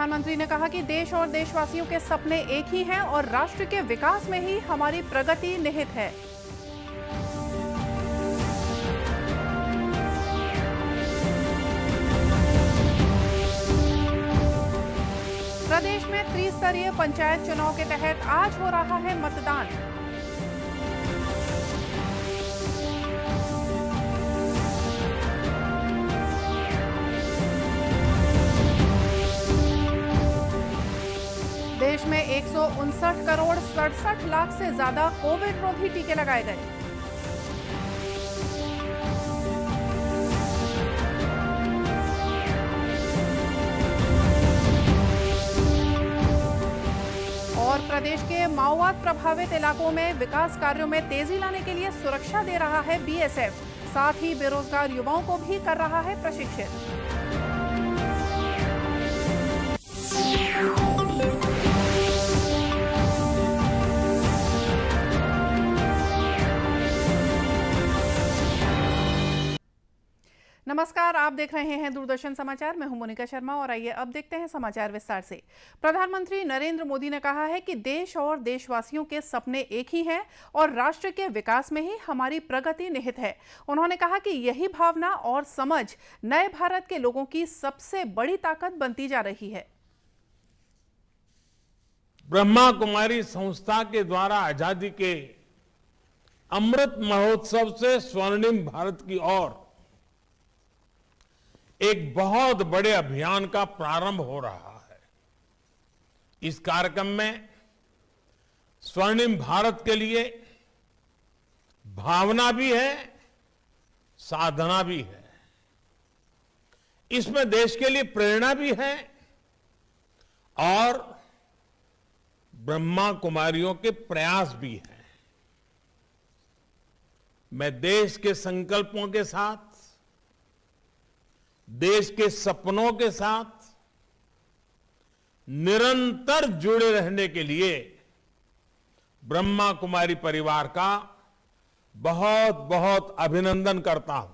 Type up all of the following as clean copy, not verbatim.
प्रधानमंत्री ने कहा कि देश और देशवासियों के सपने एक ही हैं और राष्ट्र के विकास में ही हमारी प्रगति निहित है। प्रदेश में त्रिस्तरीय पंचायत चुनाव के तहत आज हो रहा है मतदान। देश में 159 करोड़ 67 लाख से ज्यादा कोविड रोधी टीके लगाए गए। और प्रदेश के माओवाद प्रभावित इलाकों में विकास कार्यों में तेजी लाने के लिए सुरक्षा दे रहा है बीएसएफ। साथ ही बेरोजगार युवाओं को भी कर रहा है प्रशिक्षित। नमस्कार, आप देख रहे हैं दूरदर्शन समाचार। मैं हूं मोनिका शर्मा और आइए अब देखते हैं समाचार विस्तार से। प्रधानमंत्री नरेंद्र मोदी ने कहा है कि देश और देशवासियों के सपने एक ही हैं और राष्ट्र के विकास में ही हमारी प्रगति निहित है। उन्होंने कहा कि यही भावना और समझ नए भारत के लोगों की सबसे बड़ी ताकत बनती जा रही है। ब्रह्मा कुमारी संस्था के द्वारा आजादी के अमृत महोत्सव से स्वर्णिम भारत की ओर एक बहुत बड़े अभियान का प्रारंभ हो रहा है। इस कार्यक्रम में स्वर्णिम भारत के लिए भावना भी है, साधना भी है। इसमें देश के लिए प्रेरणा भी है और ब्रह्मा कुमारियों के प्रयास भी हैं। मैं देश के संकल्पों के साथ, देश के सपनों के साथ निरंतर जुड़े रहने के लिए ब्रह्मा कुमारी परिवार का बहुत बहुत अभिनंदन करता हूं।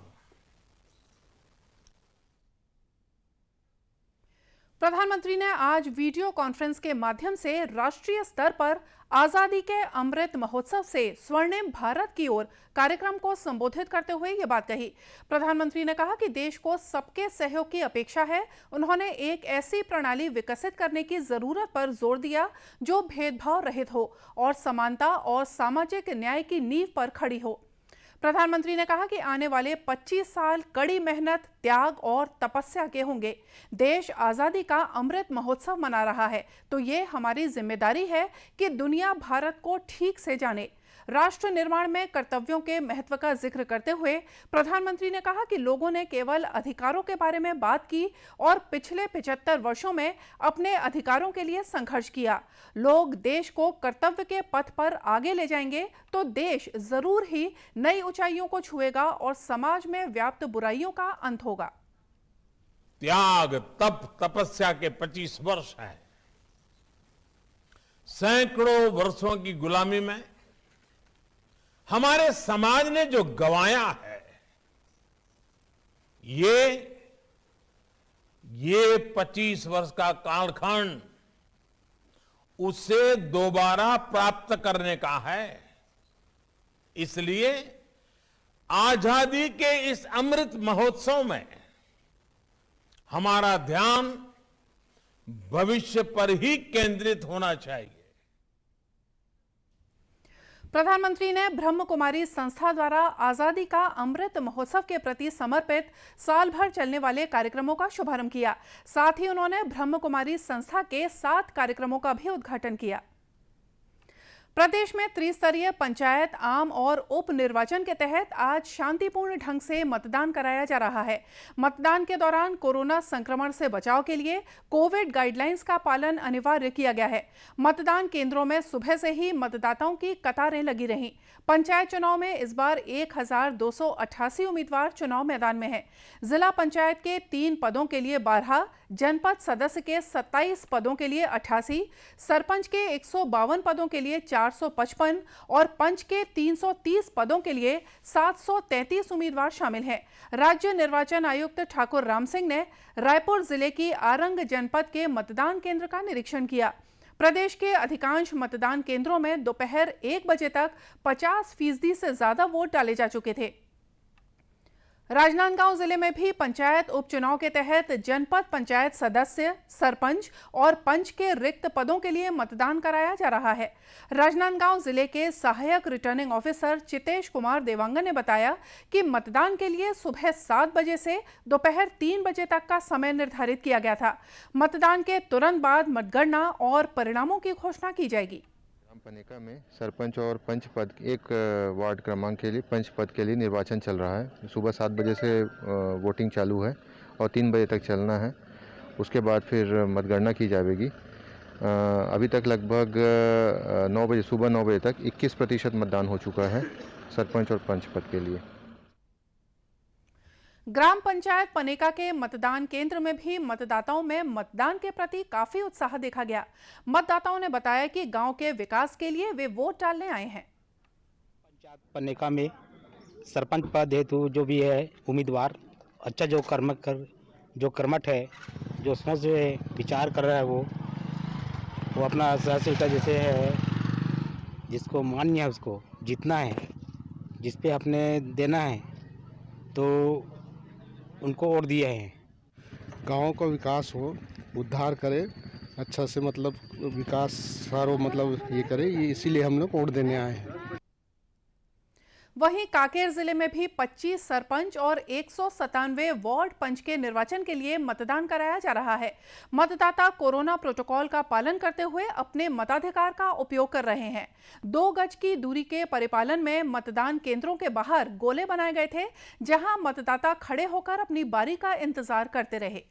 प्रधानमंत्री ने आज वीडियो कॉन्फ्रेंस के माध्यम से राष्ट्रीय स्तर पर आजादी के अमृत महोत्सव से स्वर्णिम भारत की ओर कार्यक्रम को संबोधित करते हुए ये बात कही। प्रधानमंत्री ने कहा कि देश को सबके सहयोग की अपेक्षा है। उन्होंने एक ऐसी प्रणाली विकसित करने की जरूरत पर जोर दिया जो भेदभाव रहित हो और समानता और सामाजिक न्याय की नींव पर खड़ी हो। प्रधानमंत्री ने कहा कि आने वाले 25 साल कड़ी मेहनत, त्याग और तपस्या के होंगे। देश आजादी का अमृत महोत्सव मना रहा है, तो ये हमारी जिम्मेदारी है कि दुनिया भारत को ठीक से जाने। राष्ट्र निर्माण में कर्तव्यों के महत्व का जिक्र करते हुए प्रधानमंत्री ने कहा कि लोगों ने केवल अधिकारों के बारे में बात की और पिछले 75 वर्षों में अपने अधिकारों के लिए संघर्ष किया। लोग देश को कर्तव्य के पथ पर आगे ले जाएंगे तो देश जरूर ही नई ऊंचाइयों को छुएगा और समाज में व्याप्त बुराइयों का अंत होगा। त्याग, तप, तपस्या के 25 वर्ष हैं। सैकड़ों वर्षों की गुलामी में हमारे समाज ने जो गंवाया है, ये 25 वर्ष का कालखंड उसे दोबारा प्राप्त करने का है। इसलिए आजादी के इस अमृत महोत्सव में हमारा ध्यान भविष्य पर ही केंद्रित होना चाहिए। प्रधानमंत्री ने ब्रह्म कुमारी संस्था द्वारा आजादी का अमृत महोत्सव के प्रति समर्पित साल भर चलने वाले कार्यक्रमों का शुभारंभ किया। साथ ही उन्होंने ब्रह्म कुमारी संस्था के 7 कार्यक्रमों का भी उद्घाटन किया। प्रदेश में त्रिस्तरीय पंचायत, आम और उप निर्वाचन के तहत आज शांतिपूर्ण ढंग से मतदान कराया जा रहा है। मतदान के दौरान कोरोना संक्रमण से बचाव के लिए कोविड गाइडलाइंस का पालन अनिवार्य किया गया है। मतदान केंद्रों में सुबह से ही मतदाताओं की कतारें लगी रहीं। पंचायत चुनाव में इस बार 1288 उम्मीदवार चुनाव मैदान में हैं। जिला पंचायत के 3 पदों के लिए 12, जनपद सदस्य के 27 पदों के लिए 88, सरपंच के 152 पदों के लिए 4 455 और पंच के 330 पदों के लिए 733 उम्मीदवार शामिल हैं। राज्य निर्वाचन आयुक्त ठाकुर राम सिंह ने रायपुर जिले की आरंग जनपद के मतदान केंद्र का निरीक्षण किया। प्रदेश के अधिकांश मतदान केंद्रों में दोपहर 1 बजे तक 50% से ज्यादा वोट डाले जा चुके थे। राजनांदगांव जिले में भी पंचायत उपचुनाव के तहत जनपद पंचायत सदस्य, सरपंच और पंच के रिक्त पदों के लिए मतदान कराया जा रहा है। राजनांदगांव जिले के सहायक रिटर्निंग ऑफिसर चितेश कुमार देवांगन ने बताया कि मतदान के लिए सुबह 7 बजे से दोपहर 3 बजे तक का समय निर्धारित किया गया था। मतदान के तुरंत बाद मतगणना और परिणामों की घोषणा की जाएगी। पनेका में सरपंच और पंच पद एक वार्ड क्रमांक के लिए पंच पद के लिए निर्वाचन चल रहा है। सुबह 7 बजे से वोटिंग चालू है और 3 बजे तक चलना है। उसके बाद फिर मतगणना की जाएगी। अभी तक लगभग 9 बजे सुबह 9 बजे तक 21% मतदान हो चुका है सरपंच और पंच पद के लिए। ग्राम पंचायत पनेका के मतदान केंद्र में भी मतदाताओं में मतदान के प्रति काफी उत्साह देखा गया। मतदाताओं ने बताया कि गांव के विकास के लिए वे वोट डालने आए हैं। पंचायत पनेका में सरपंच पद हेतु जो भी है उम्मीदवार अच्छा जो कर्मठ है, जो सोच विचार कर रहा है, वो अपना सहसिलता जैसे है, जिसको मान्य है उसको जीतना है, जिस पे अपने देना है, तो उनको वोट दिए हैं। गाँव का विकास हो, उद्धार करे, अच्छा से मतलब विकास सारो मतलब ये करे, ये इसीलिए हम लोग वोट देने आए हैं। वहीं कांकेर जिले में भी 25 सरपंच और 197 वार्ड पंच के निर्वाचन के लिए मतदान कराया जा रहा है। मतदाता कोरोना प्रोटोकॉल का पालन करते हुए अपने मताधिकार का उपयोग कर रहे हैं। 2 गज की दूरी के परिपालन में मतदान केंद्रों के बाहर गोले बनाए गए थे, जहां मतदाता खड़े होकर अपनी बारी का इंतजार करते रहे।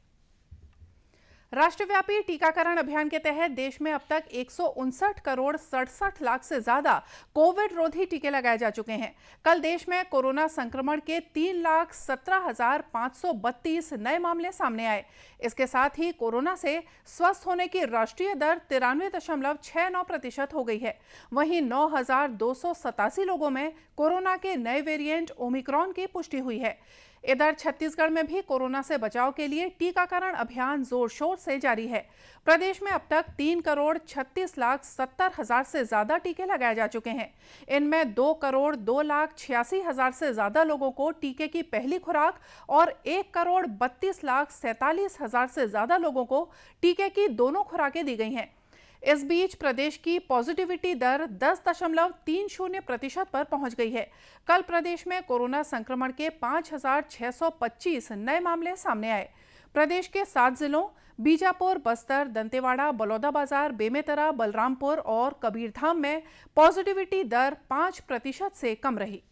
राष्ट्रव्यापी टीकाकरण अभियान के तहत देश में अब तक 159 करोड़ 67 लाख से ज्यादा कोविड रोधी टीके लगाए जा चुके हैं। कल देश में कोरोना संक्रमण के 3,17,532 नए मामले सामने आए। इसके साथ ही कोरोना से स्वस्थ होने की राष्ट्रीय दर 93.69% हो गई है। वहीं 9,287 लोगों में कोरोना के नए वेरिएंट ओमिक्रॉन की पुष्टि हुई है। इधर छत्तीसगढ़ में भी कोरोना से बचाव के लिए टीकाकरण अभियान जोर शोर से जारी है। प्रदेश में अब तक 3,36,70,000 से ज्यादा टीके लगाए जा चुके हैं। इनमें 2,02,86,000 से ज्यादा लोगों को टीके की पहली खुराक और 1,32,47,000 से ज्यादा लोगों को टीके की दोनों खुराकें दी गई हैं। इस बीच प्रदेश की पॉजिटिविटी दर 10.30% पर पहुंच गई है। कल प्रदेश में कोरोना संक्रमण के 5,625 नए मामले सामने आए। प्रदेश के 7 जिलों बीजापुर, बस्तर, दंतेवाड़ा, बलौदाबाजार, बेमेतरा, बलरामपुर और कबीरधाम में पॉजिटिविटी दर 5% से कम रही।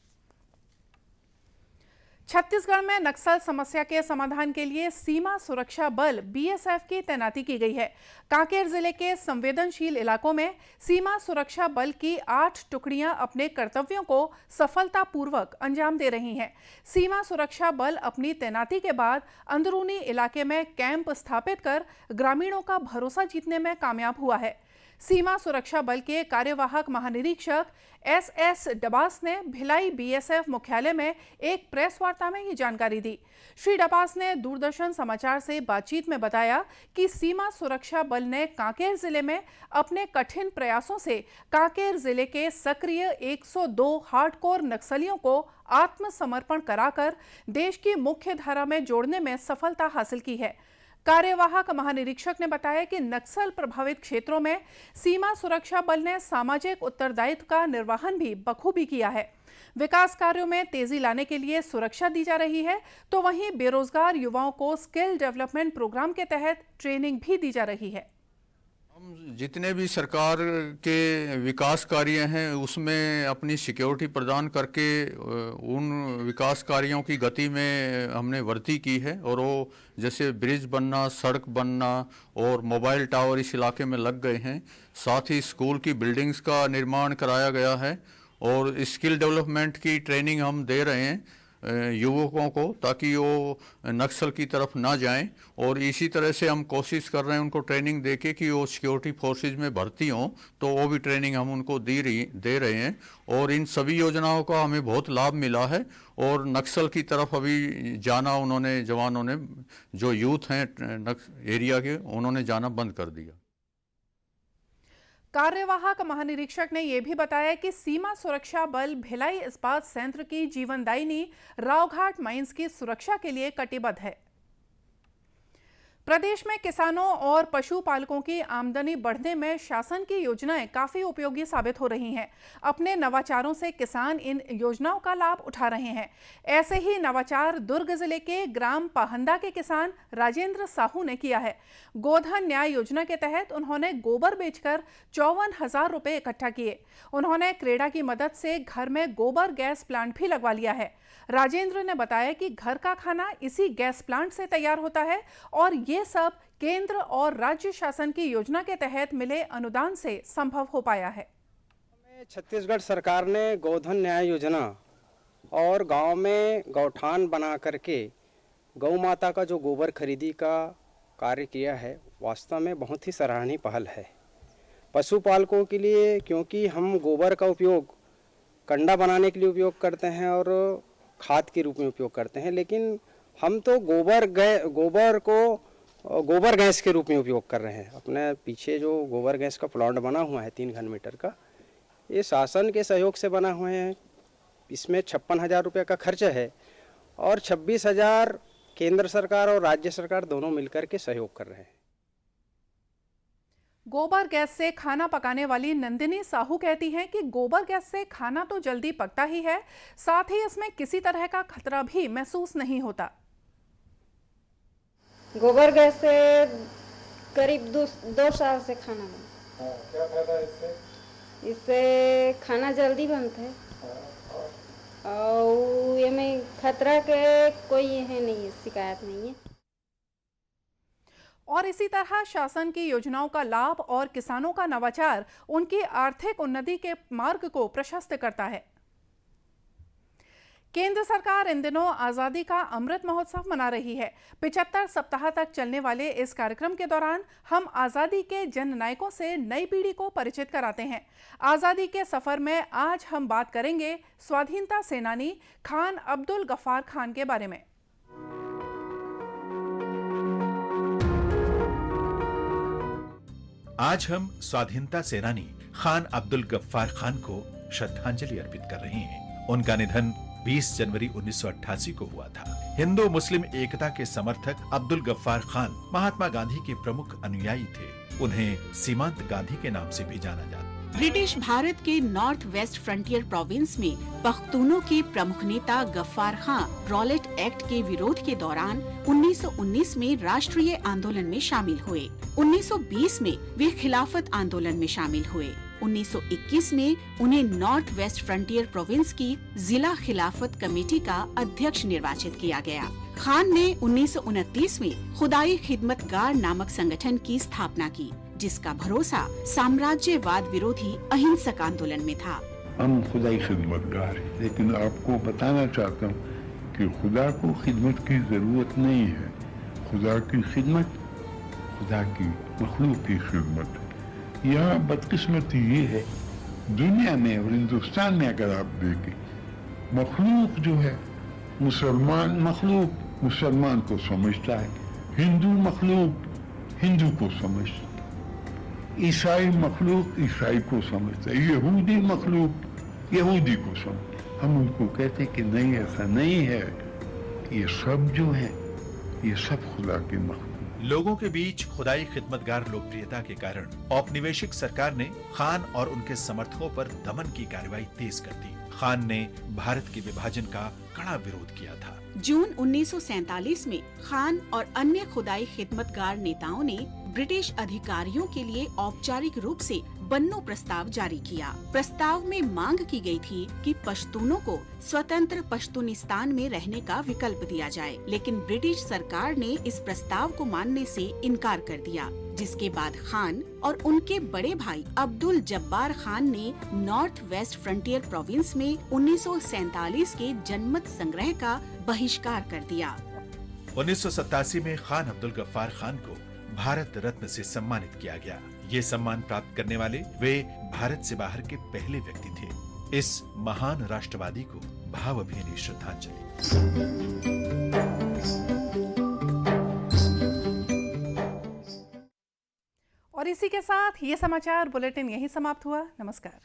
छत्तीसगढ़ में नक्सल समस्या के समाधान के लिए सीमा सुरक्षा बल बीएसएफ की तैनाती की गई है। कांकेर जिले के संवेदनशील इलाकों में सीमा सुरक्षा बल की 8 टुकड़ियां अपने कर्तव्यों को सफलतापूर्वक अंजाम दे रही हैं। सीमा सुरक्षा बल अपनी तैनाती के बाद अंदरूनी इलाके में कैंप स्थापित कर ग्रामीणों का भरोसा जीतने में कामयाब हुआ है। सीमा सुरक्षा बल के कार्यवाहक महानिरीक्षक एसएस डबास ने भिलाई बीएसएफ मुख्यालय में एक प्रेस वार्ता में ये जानकारी दी। श्री डबास ने दूरदर्शन समाचार से बातचीत में बताया कि सीमा सुरक्षा बल ने कांकेर जिले में अपने कठिन प्रयासों से कांकेर जिले के सक्रिय 102 हार्डकोर नक्सलियों को आत्मसमर्पण कराकर देश की मुख्य धारा में जोड़ने में सफलता हासिल की है। कार्यवाहक महानिरीक्षक ने बताया कि नक्सल प्रभावित क्षेत्रों में सीमा सुरक्षा बल ने सामाजिक उत्तरदायित्व का निर्वहन भी बखूबी किया है। विकास कार्यों में तेजी लाने के लिए सुरक्षा दी जा रही है, तो वहीं बेरोजगार युवाओं को स्किल डेवलपमेंट प्रोग्राम के तहत ट्रेनिंग भी दी जा रही है। हम जितने भी सरकार के विकास कार्य हैं उसमें अपनी सिक्योरिटी प्रदान करके उन विकास कार्यों की गति में हमने वृद्धि की है। और वो जैसे ब्रिज बनना, सड़क बनना और मोबाइल टावर इस इलाके में लग गए हैं। साथ ही स्कूल की बिल्डिंग्स का निर्माण कराया गया है और स्किल डेवलपमेंट की ट्रेनिंग हम दे रहे हैं। युवकों को, ताकि वो नक्सल की तरफ ना जाएं। और इसी तरह से हम कोशिश कर रहे हैं उनको ट्रेनिंग देके कि वो सिक्योरिटी फोर्सेज में भर्ती हों, तो वो भी ट्रेनिंग हम उनको दे रहे हैं। और इन सभी योजनाओं का हमें बहुत लाभ मिला है। और नक्सल की तरफ अभी जाना उन्होंने, जवानों ने, जो यूथ हैं एरिया के, उन्होंने जाना बंद कर दिया। कार्यवाहक महानिरीक्षक ने यह भी बताया कि सीमा सुरक्षा बल भिलाई इस्पात संयंत्र की जीवनदायिनी रावघाट माइंस की सुरक्षा के लिए कटिबद्ध है। प्रदेश में किसानों और पशुपालकों की आमदनी बढ़ने में शासन की योजनाएं काफी उपयोगी साबित हो रही हैं। अपने नवाचारों से किसान इन योजनाओं का लाभ उठा रहे हैं। ऐसे ही नवाचार दुर्ग जिले के ग्राम पाहंदा के किसान राजेंद्र साहू ने किया है। गोधन न्याय योजना के तहत उन्होंने गोबर बेचकर 54,000 रुपए इकट्ठा किए। उन्होंने क्रेडा की मदद से घर में गोबर गैस प्लांट भी लगवा लिया है। राजेंद्र ने बताया कि घर का खाना इसी गैस प्लांट से तैयार होता है और ये सब केंद्र और राज्य शासन की योजना के तहत मिले अनुदान से संभव हो पाया है। छत्तीसगढ़ सरकार ने गोधन न्याय योजना और गांव में गौठान बना करके गौ माता का जो गोबर खरीदी का कार्य किया है, वास्तव में बहुत ही सराहनीय पहल है पशुपालकों के लिए, क्योंकि हम गोबर का उपयोग कंडा बनाने के लिए उपयोग करते हैं और खाद के रूप में उपयोग करते हैं, लेकिन हम तो गोबर गैस के रूप में उपयोग कर रहे हैं। अपने पीछे जो गोबर गैस का प्लांट बना हुआ है 3 घन मीटर का, ये शासन के सहयोग से बना हुआ है। इसमें 56,000 रुपये का खर्च है और 26,000 केंद्र सरकार और राज्य सरकार दोनों मिलकर के सहयोग कर रहे हैं। गोबर गैस से खाना पकाने वाली नंदिनी साहू कहती हैं कि गोबर गैस से खाना तो जल्दी पकता ही है, साथ ही इसमें किसी तरह का खतरा भी महसूस नहीं होता। गोबर गैस से करीब 2 साल से खाना बना। क्या फायदा है इससे? इससे खाना जल्दी बनता है और ये में खतरा के कोई है नहीं, शिकायत नहीं है। और इसी तरह शासन की योजनाओं का लाभ और किसानों का नवाचार उनकी आर्थिक उन्नति के मार्ग को प्रशस्त करता है। केंद्र सरकार इन दिनों आजादी का अमृत महोत्सव मना रही है। 75 सप्ताह तक चलने वाले इस कार्यक्रम के दौरान हम आजादी के जननायकों से नई पीढ़ी को परिचित कराते हैं। आजादी के सफर में आज हम बात करेंगे स्वाधीनता सेनानी खान अब्दुल गफ्फार खान के बारे में। आज हम स्वाधीनता सेनानी खान अब्दुल गफ्फार खान को श्रद्धांजलि अर्पित कर रहे हैं। उनका निधन 20 जनवरी 1988 को हुआ था। हिंदू मुस्लिम एकता के समर्थक अब्दुल गफ्फार खान महात्मा गांधी के प्रमुख अनुयायी थे। उन्हें सीमांत गांधी के नाम से भी जाना जाता। ब्रिटिश भारत के नॉर्थ वेस्ट फ्रंटियर प्रोविंस में पख्तूनों के प्रमुख नेता गफ्फार खान रॉलेट एक्ट के विरोध के दौरान 1919 में राष्ट्रीय आंदोलन में शामिल हुए। 1920 में वे खिलाफत आंदोलन में शामिल हुए। 1921 में उन्हें नॉर्थ वेस्ट फ्रंटियर प्रोविंस की जिला खिलाफत कमेटी का अध्यक्ष निर्वाचित किया गया। खान ने 1929 में खुदाई खिदमतगार नामक संगठन की स्थापना की, जिसका भरोसा साम्राज्यवाद विरोधी अहिंसक आंदोलन में था। हम खुदाई खिदमतगार हैं, लेकिन आपको बताना चाहता हूँ कि खुदा को खिदमत की जरूरत नहीं है। खुदा की खिदमत खुदा की मखलूक की खिदमत। यहाँ बदकिस्मती ये है, दुनिया में और हिंदुस्तान में अगर आप देखें, मखलूक जो है मुसलमान मखलूक मुसलमान को समझता है, हिंदू मखलूक हिंदू को समझता है, ईसाई मखलूक ईसाई को समझता है, यहूदी मखलूक यहूदी को समझता। हम उनको कहते कि नहीं, ऐसा नहीं है, ये सब जो है ये सब खुदा के मखलूक। लोगों के बीच खुदाई खिदमतगार लोकप्रियता के कारण औपनिवेशिक सरकार ने खान और उनके समर्थकों पर दमन की कार्रवाई तेज कर दी। खान ने भारत के विभाजन का कड़ा विरोध किया था। जून 1947 में खान और अन्य खुदाई खिदमतगार नेताओं ने ब्रिटिश अधिकारियों के लिए औपचारिक रूप से बन्नो प्रस्ताव जारी किया। प्रस्ताव में मांग की गई थी कि पश्तूनों को स्वतंत्र पश्तूनिस्तान में रहने का विकल्प दिया जाए, लेकिन ब्रिटिश सरकार ने इस प्रस्ताव को मानने से इनकार कर दिया, जिसके बाद खान और उनके बड़े भाई अब्दुल जब्बार खान ने नॉर्थ वेस्ट फ्रंटियर प्रोविंस में 1947 के जनमत संग्रह का बहिष्कार कर दिया। 1987 में खान अब्दुल गफ्फार खान को भारत रत्न से सम्मानित किया गया। ये सम्मान प्राप्त करने वाले वे भारत से बाहर के पहले व्यक्ति थे। इस महान राष्ट्रवादी को भावभीनी श्रद्धांजलि। और इसी के साथ ये समाचार बुलेटिन यहीं समाप्त हुआ। नमस्कार।